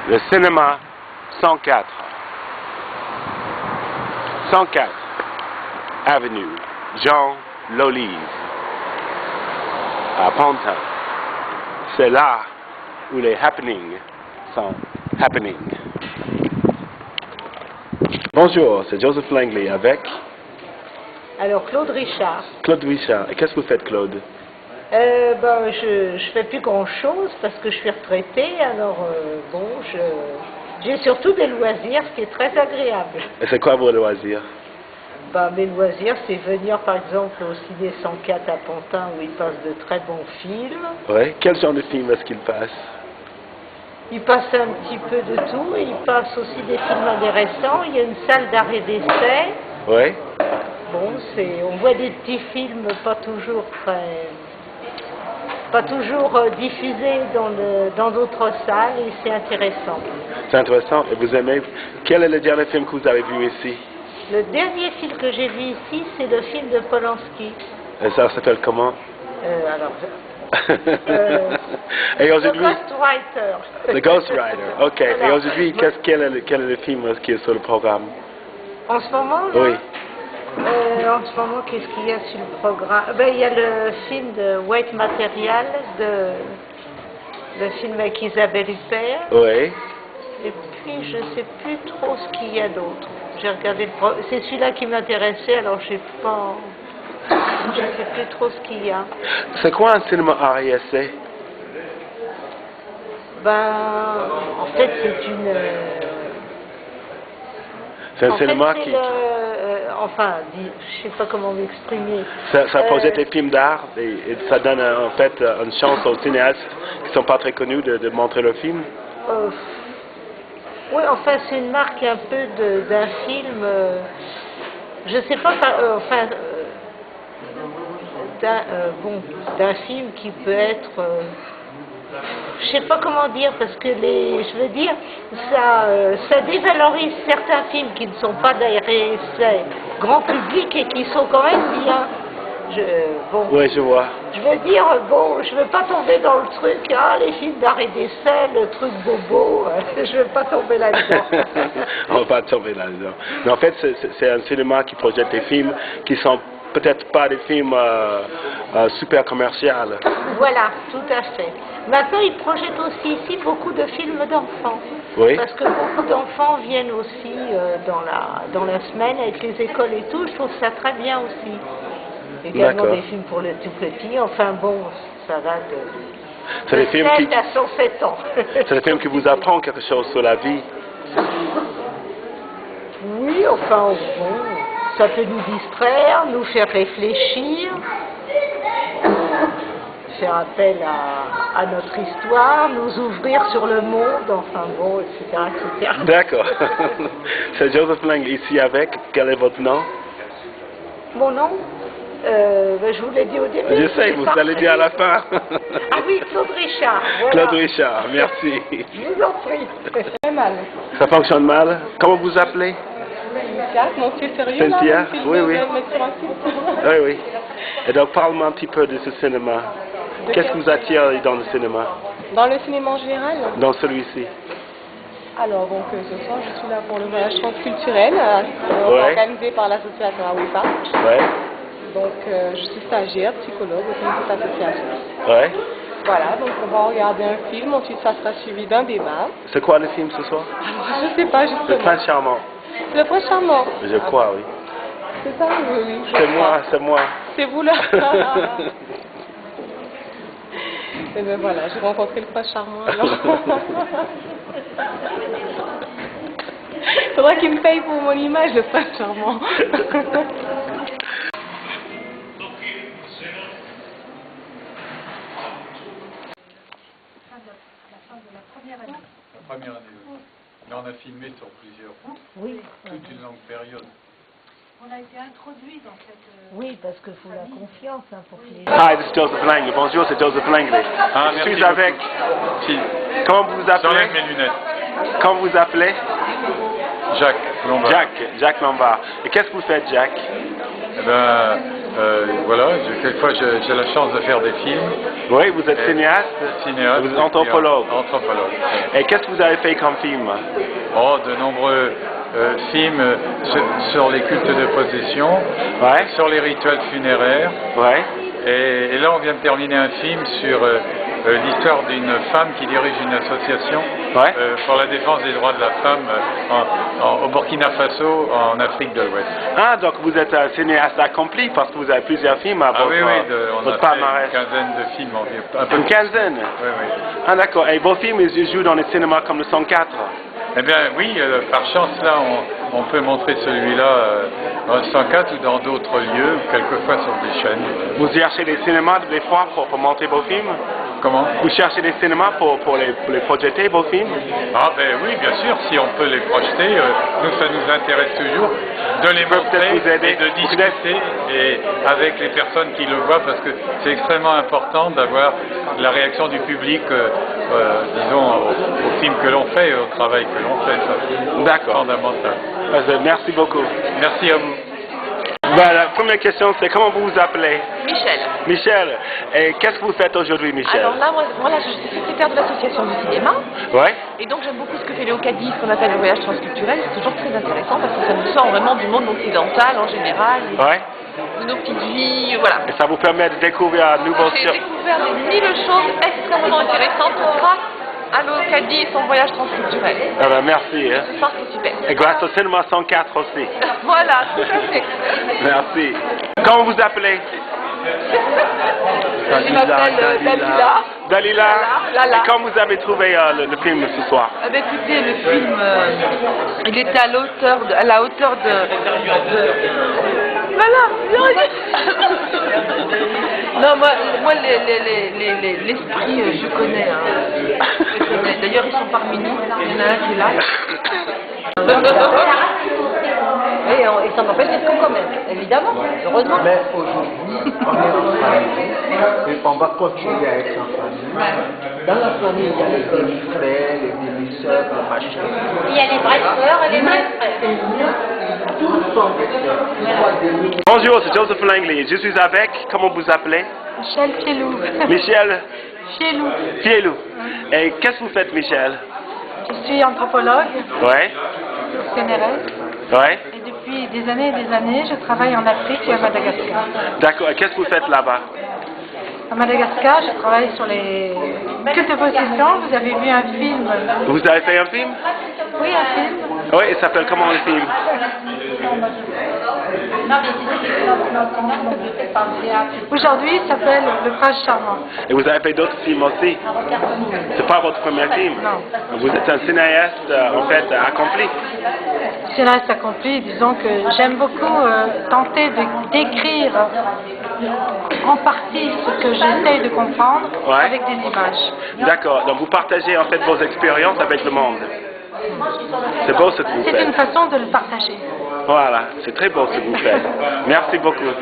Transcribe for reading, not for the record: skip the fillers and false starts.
Le cinéma 104. 104 Avenue Jean Lolise à Pantin. C'est là où les happenings sont happening. Bonjour, c'est Joseph Langley avec Alors Claude Richard. Claude Richard. Et qu'est-ce que vous faites, Claude? Je fais plus grand chose parce que je suis retraitée, alors j'ai surtout des loisirs, ce qui est très agréable. Et c'est quoi vos loisirs? Mes loisirs, c'est venir par exemple au Ciné 104 à Pantin où ils passent de très bons films. Oui. Quel genre de film est-ce qu'ils passent? Ils passent un petit peu de tout, et ils passent aussi des films intéressants. Il y a une salle d'arrêt d'essai. Oui. On voit des petits films pas toujours diffusés dans d'autres salles, et c'est intéressant. C'est intéressant. Et vous aimez? Quel est le dernier film que vous avez vu ici? Le dernier film que j'ai vu ici, c'est le film de Polanski. Et ça s'appelle comment? Et aujourd'hui, The Ghostwriter. The Ghostwriter. Ok. Et aujourd'hui, quel est le film qui est sur le programme? En ce moment, là, oui. En ce moment, qu'est-ce qu'il y a sur le programme? Il y a le film de White Material, le film avec Isabelle Huppert. Oui. Et puis, je ne sais plus trop ce qu'il y a d'autre. J'ai regardé c'est celui-là qui m'intéressait, alors je ne sais plus trop ce qu'il y a. C'est quoi un cinéma RISC? En fait, c'est un cinéma qui... je ne sais pas comment m'exprimer. Ça projette des films d'art et ça donne en fait une chance aux cinéastes qui ne sont pas très connus de montrer leur film? Oui, enfin, c'est une marque un peu d'un film, je ne sais pas, d'un film qui peut être, je ne sais pas comment dire, parce que je veux dire, ça dévalorise certains films qui ne sont pas d'RSC grand public et qui sont quand même bien. Oui, je vois. Je veux dire, je veux pas tomber dans le truc, les films d'arrêt d'essai, le truc bobo, je veux pas tomber là-dedans. On va pas tomber là-dedans. Mais en fait, c'est un cinéma qui projette des films qui sont peut-être pas des films super commerciaux. Voilà, tout à fait. Maintenant, ils projettent aussi ici beaucoup de films d'enfants. Oui. Parce que beaucoup d'enfants viennent aussi dans la semaine avec les écoles et tout. Je trouve ça très bien aussi. Également des films pour les tout petits. Enfin ça va de des films 7 à 107 ans. C'est des films qui vous apprennent quelque chose sur la vie. Oui, ça peut nous distraire, nous faire réfléchir, faire appel à notre histoire, nous ouvrir sur le monde, etc. etc. D'accord. C'est Joseph Langley ici avec. Quel est votre nom? Mon nom? Je vous l'ai dit au début. Je sais, vous allez dire à la fin. Ah oui, Claude Richard. Voilà. Claude Richard, merci. Je vous en prie. Très mal. Ça fonctionne mal? Comment vous appelez? Cynthia, non, c'est sérieux Cynthia? là? Oui. Oui. Et donc, parle-moi un petit peu de ce cinéma. Qu'est-ce qui vous attire dans le cinéma? Dans le cinéma en général? Dans celui-ci. Alors, ce soir, je suis là pour le voyage transculturel organisé par l'association AWIFA. Ouais. Donc, je suis stagiaire, psychologue au sein de cette association. Ouais. Voilà, donc on va regarder un film, ensuite ça sera suivi d'un débat. C'est quoi le film ce soir? Alors, je sais pas, justement. Le Prince Charmant. Le Prince Charmant. Je crois, oui. C'est ça? Oui. C'est moi. C'est vous là? Et ben voilà, j'ai rencontré le Prince Charmant alors. Faudra qu'il me paye pour mon image, le Prince Charmant. La première année, oui. Mais on a filmé sur plusieurs, toute une longue période. On a été introduits dans cette... Oui, parce qu'il faut la confiance pour que les... Hi, this is Joseph Langley. Bonjour, c'est Joseph Langley. Je suis avec... Comment vous vous appelez? J'enlève mes lunettes. Comment vous appelez? Jacques Lombard. Jacques Lombard. Et qu'est-ce que vous faites, Jacques? Eh ben, Voilà, quelquefois j'ai la chance de faire des films. Oui, vous êtes cinéaste? Cinéaste. Vous êtes anthropologue? Anthropologue. Et qu'est-ce que vous avez fait comme film? Oh, de nombreux films sur les cultes de possession, Ouais. sur les rituels funéraires. Ouais. Et là, on vient de terminer un film sur l'histoire d'une femme qui dirige une association pour la défense des droits de la femme au Burkina Faso, en Afrique de l'Ouest. Ah, donc vous êtes un cinéaste accompli parce que vous avez plusieurs films à votre, oui, on a votre fait palmarès. une quinzaine de films environ. Une quinzaine? Oui, oui. Ah d'accord. Et vos films, ils jouent dans les cinémas comme le 104? Eh bien oui, par chance là, on peut montrer celui-là dans le 104 ou dans d'autres lieux, ou quelquefois sur des chaînes. Vous cherchez des cinémas des fois pour montrer vos films? Comment? Vous cherchez des cinémas pour les projeter, vos films? Ah ben oui, bien sûr, si on peut les projeter, nous ça nous intéresse toujours de les montrer et de discuter et avec les personnes qui le voient, parce que c'est extrêmement important d'avoir la réaction du public, disons, au film que l'on fait et au travail que l'on fait. D'accord. Fondamental. Merci beaucoup. Merci à vous. Voilà, la première question, c'est comment vous vous appelez? Michel. Michel. Et qu'est-ce que vous faites aujourd'hui, Michel? Alors là, moi là, je suis secrétaire de l'association du cinéma. Ouais. Et donc j'aime beaucoup ce que fait Léo Caddy, ce qu'on appelle le voyage transculturel. C'est toujours très intéressant parce que ça nous sort vraiment du monde occidental en général. Ouais. De nos petites vies, voilà. Et ça vous permet de découvrir un nouveau... J'ai découvert des mille choses extrêmement intéressantes grâce à Léo Caddy et son voyage transculturel. Ah ben merci. Hein. Ça, c'est super. Et grâce au cinéma 104 aussi. Voilà, tout à fait. Merci. Comment vous appelez? Je m'appelle Dalila. Dalila. Lala. Et quand vous avez trouvé le film ce soir? Ah ben écoutez, le film, il était à la hauteur de... Voilà. Non, moi l'esprit, je connais. Hein. D'ailleurs, ils sont parmi nous. Il y en a un qui est là. Et ça m'appelle des cons quand même, évidemment, heureusement. Mais aujourd'hui, on est en famille et on va continuer à être en famille. Dans la famille, il y a les demi-frères, les demi-sœurs, les machins. Il y a les vrais frères et les vrais frères. Et nous, tous sont des sœurs. Bonjour, c'est Joseph Langley. Je suis avec, comment vous appelez? Michel Fielou. Michel Fielou. Fielou. Et qu'est-ce que vous faites, Michel? Je suis anthropologue, Ouais. CNRS, Ouais. et depuis des années et des années, je travaille en Afrique et à Madagascar. D'accord. Et qu'est-ce que vous faites là-bas? À Madagascar, je travaille sur les cultes de possession. Vous avez vu un film? Vous avez fait un film? Oui, un film. Oui, il s'appelle comment le film? Aujourd'hui, il s'appelle Le Prince Charmant. Et vous avez fait d'autres films aussi? C'est pas votre premier film? Non. Vous êtes un cinéaste, en fait, accompli? Cinéaste accompli, disons que j'aime beaucoup tenter de décrire en partie ce que j'essaye de comprendre avec des images. D'accord, donc vous partagez en fait vos expériences avec le monde. C'est beau ce que vous faites. C'est une façon de le partager. Voilà, c'est très beau ce que vous faites. Merci beaucoup.